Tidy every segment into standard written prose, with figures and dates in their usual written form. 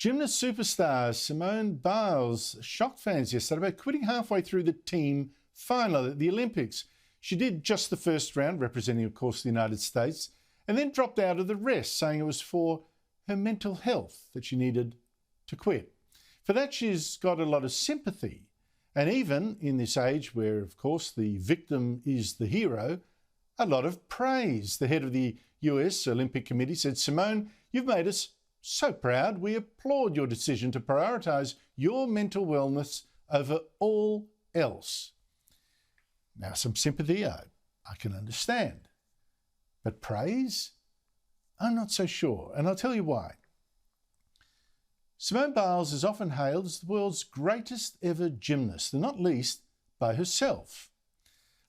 Gymnast superstar Simone Biles shocked fans yesterday by quitting halfway through the team final at the Olympics. She did just the first round, representing, of course, the United States, and then dropped out of the rest, saying it was for her mental health that she needed to quit. For that, she's got a lot of sympathy. And even in this age where, of course, the victim is the hero, a lot of praise. The head of the US Olympic Committee said, "Simone, you've made us so proud. We applaud your decision to prioritise your mental wellness over all else." Now, some sympathy I can understand. But praise? I'm not so sure, and I'll tell you why. Simone Biles is often hailed as the world's greatest ever gymnast, and not least by herself.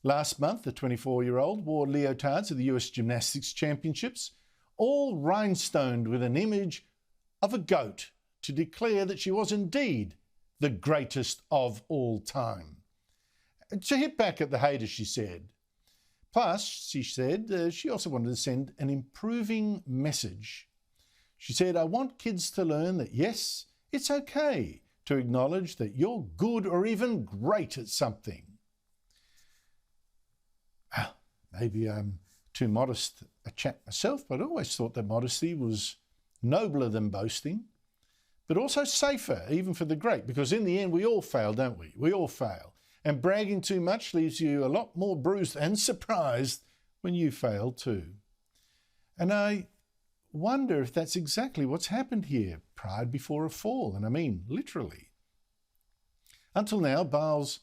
Last month, the 24-year-old wore leotards at the US Gymnastics Championships, all rhinestoned with an image of a goat, to declare that she was indeed the greatest of all time. To hit back at the haters, she said. Plus, she said, she also wanted to send an improving message. She said, "I want kids to learn that, yes, it's okay to acknowledge that you're good or even great at something." Well, maybe I'm too modest a chap myself, but I always thought that modesty was nobler than boasting, but also safer, even for the great, because in the end we all fail, don't we? We all fail. And bragging too much leaves you a lot more bruised and surprised when you fail too. And I wonder if that's exactly what's happened here. Pride before a fall, and I mean literally. Until now, Biles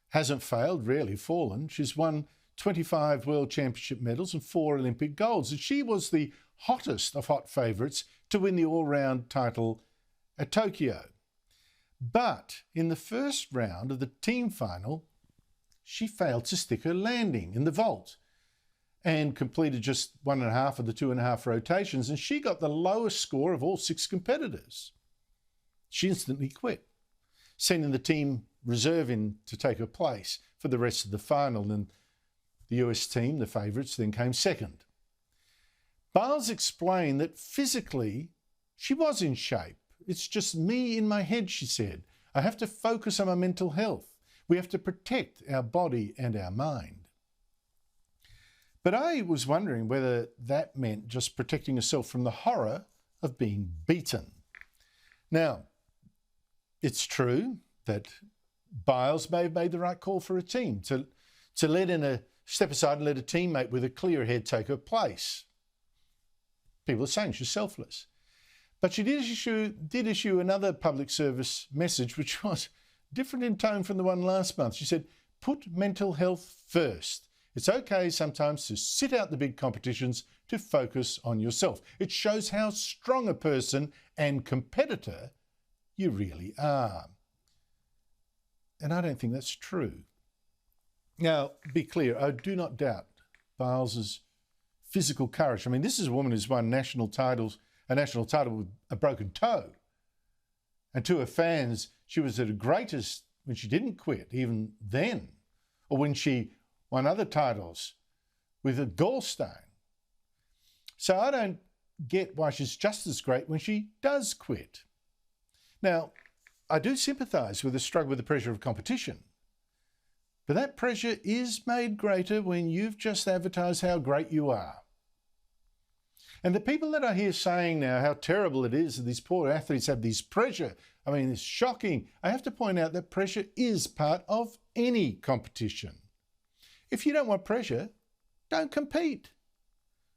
hasn't failed, really fallen. She's won 25 World Championship medals and 4 Olympic golds. And she was the hottest of hot favourites to win the all-round title at Tokyo. But in the first round of the team final, she failed to stick her landing in the vault and completed just 1.5 of the 2.5 rotations, and she got the lowest score of all 6 competitors. She instantly quit, sending the team reserve in to take her place for the rest of the final, and the US team, the favourites, then came second. Biles explained that physically she was in shape. "It's just me in my head," she said. "I have to focus on my mental health. We have to protect our body and our mind." But I was wondering whether that meant just protecting herself from the horror of being beaten. Now, it's true that Biles may have made the right call for a team, to let in a step aside and let a teammate with a clear head take her place. People are saying she's selfless. But she did issue another public service message, which was different in tone from the one last month. She said, "Put mental health first. It's okay sometimes to sit out the big competitions to focus on yourself. It shows how strong a person and competitor you really are." And I don't think that's true. Now, be clear, I do not doubt Biles's physical courage. I mean, this is a woman who's won a national title with a broken toe. And to her fans, she was at her greatest when she didn't quit, even then, or when she won other titles with a gallstone. So I don't get why she's just as great when she does quit. Now, I do sympathise with the struggle with the pressure of competition, but that pressure is made greater when you've just advertised how great you are. And the people that I hear saying now how terrible it is that these poor athletes have this pressure, I mean, it's shocking. I have to point out that pressure is part of any competition. If you don't want pressure, don't compete.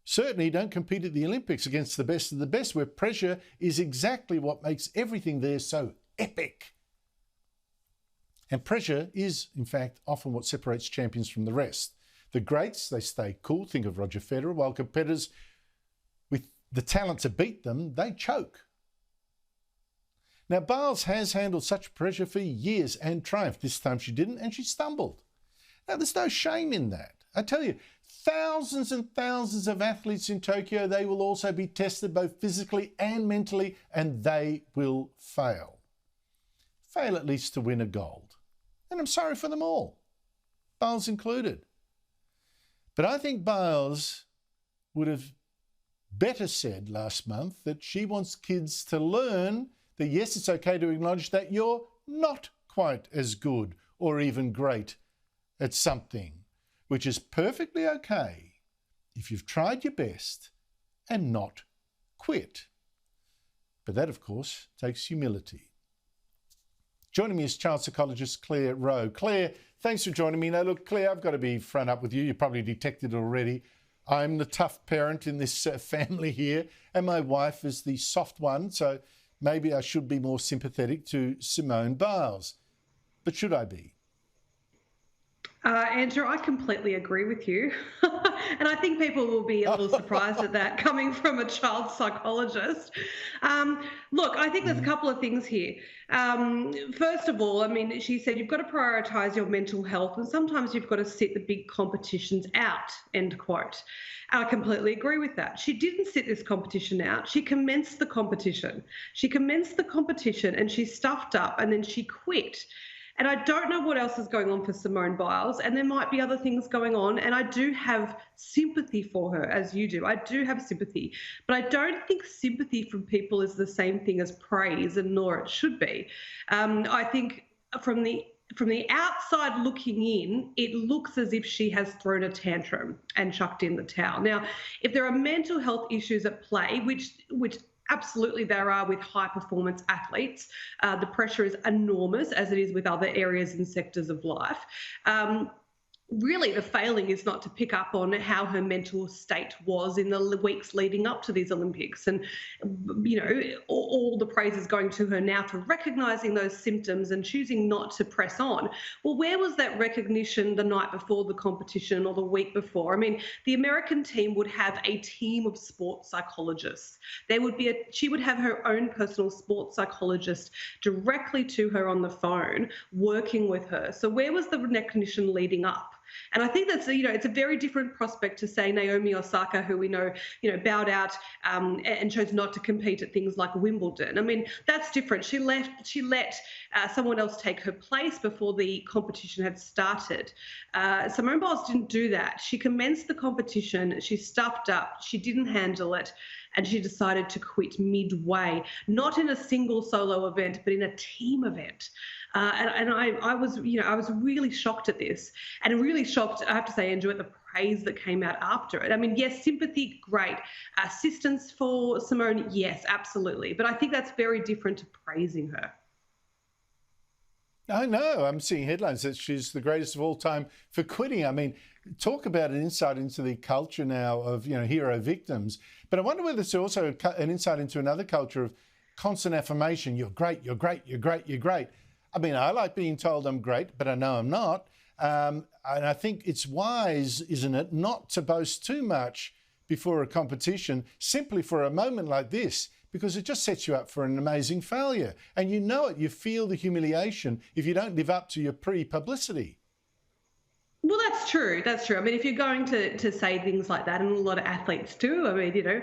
Certainly don't compete at the Olympics against the best of the best, where pressure is exactly what makes everything there so epic. And pressure is, in fact, often what separates champions from the rest. The greats, they stay cool. Think of Roger Federer, while competitors with the talent to beat them, they choke. Now, Biles has handled such pressure for years and triumphed. This time she didn't, and she stumbled. Now, there's no shame in that. I tell you, thousands and thousands of athletes in Tokyo, they will also be tested both physically and mentally, and they will fail. Fail at least to win a gold. And I'm sorry for them all, Biles included. But I think Biles would have better said last month that she wants kids to learn that yes, it's okay to acknowledge that you're not quite as good or even great at something, which is perfectly okay if you've tried your best and not quit. But that, of course, takes humility. Joining me is child psychologist Clare Rowe. Clare, thanks for joining me. Now, look, Clare, I've got to be front up with you. You probably detected it already. I'm the tough parent in this family here, and my wife is the soft one, so maybe I should be more sympathetic to Simone Biles. But should I be? Andrew, I completely agree with you. And I think people will be a little surprised at that coming from a child psychologist. Look, I think there's a couple of things here. First of all, I mean, she said you've got to prioritise your mental health and sometimes you've got to sit the big competitions out, end quote. I completely agree with that. She didn't sit this competition out. She commenced the competition. And she stuffed up and then she quit. And I don't know what else is going on for Simone Biles, and there might be other things going on, and I do have sympathy for her, as you do. I do have sympathy, but I don't think sympathy from people is the same thing as praise, and nor it should be. I think from the outside looking in, it looks as if she has thrown a tantrum and chucked in the towel. Now, if there are mental health issues at play, which absolutely there are with high performance athletes, the pressure is enormous, as it is with other areas and sectors of life. Really, the failing is not to pick up on how her mental state was in the weeks leading up to these Olympics. And, you know, all the praise is going to her now for recognising those symptoms and choosing not to press on. Well, where was that recognition the night before the competition or the week before? I mean, the American team would have a team of sports psychologists. She would have her own personal sports psychologist directly to her on the phone, working with her. So where was the recognition leading up? And I think that's, it's a very different prospect to say Naomi Osaka, who we know, bowed out and chose not to compete at things like Wimbledon. I mean, that's different. She let someone else take her place before the competition had started. Simone Biles didn't do that. She commenced the competition. She stuffed up. She didn't handle it. And she decided to quit midway, not in a single solo event, but in a team event. And I was really shocked at this, and really shocked, I have to say, Andrew, at the praise that came out after it. I mean, yes, sympathy, great. Assistance for Simone, yes, absolutely. But I think that's very different to praising her. I know. I'm seeing headlines that she's the greatest of all time for quitting. I mean, talk about an insight into the culture now of, hero victims. But I wonder whether it's also an insight into another culture of constant affirmation. You're great, you're great, you're great, you're great. I mean, I like being told I'm great, but I know I'm not. And I think it's wise, isn't it, not to boast too much before a competition, simply for a moment like this, because it just sets you up for an amazing failure. And you know it, you feel the humiliation if you don't live up to your pre-publicity. Well, that's true. That's true. I mean, if you're going to say things like that, and a lot of athletes do, I mean,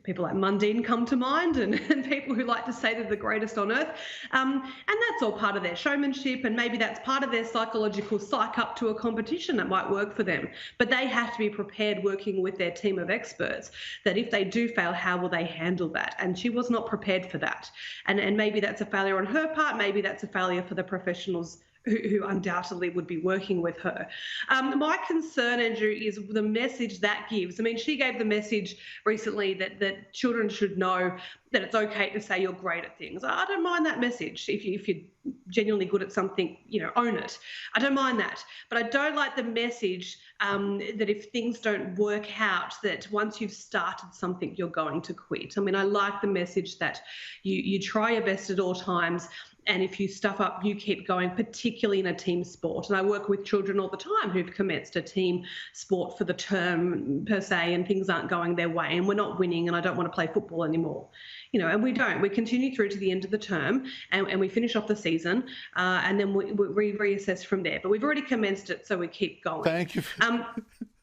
people like Mundine come to mind, and people who like to say they're the greatest on earth. And that's all part of their showmanship, and maybe that's part of their psychological psych up to a competition that might work for them. But they have to be prepared, working with their team of experts, that if they do fail, how will they handle that? And she was not prepared for that. And maybe that's a failure on her part. Maybe that's a failure for the professionals who undoubtedly would be working with her. My concern, Andrew, is the message that gives. I mean, she gave the message recently that children should know that it's okay to say you're great at things. I don't mind that message. If you're genuinely good at something, own it. I don't mind that. But I don't like the message that if things don't work out, that once you've started something, you're going to quit. I mean, I like the message that you try your best at all times. And if you stuff up, you keep going, particularly in a team sport. And I work with children all the time who've commenced a team sport for the term per se, and things aren't going their way, and we're not winning, and I don't want to play football anymore. And we don't. We continue through to the end of the term, and we finish off the season, and then we reassess from there. But we've already commenced it, so we keep going. Thank you.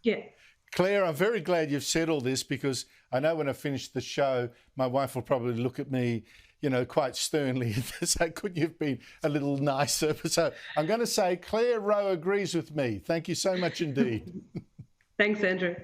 Yeah. Clare, I'm very glad you've said all this, because I know when I finish the show, my wife will probably look at me quite sternly and say, couldn't you have been a little nicer? So I'm going to say Clare Rowe agrees with me. Thank you so much indeed. Thanks, Andrew.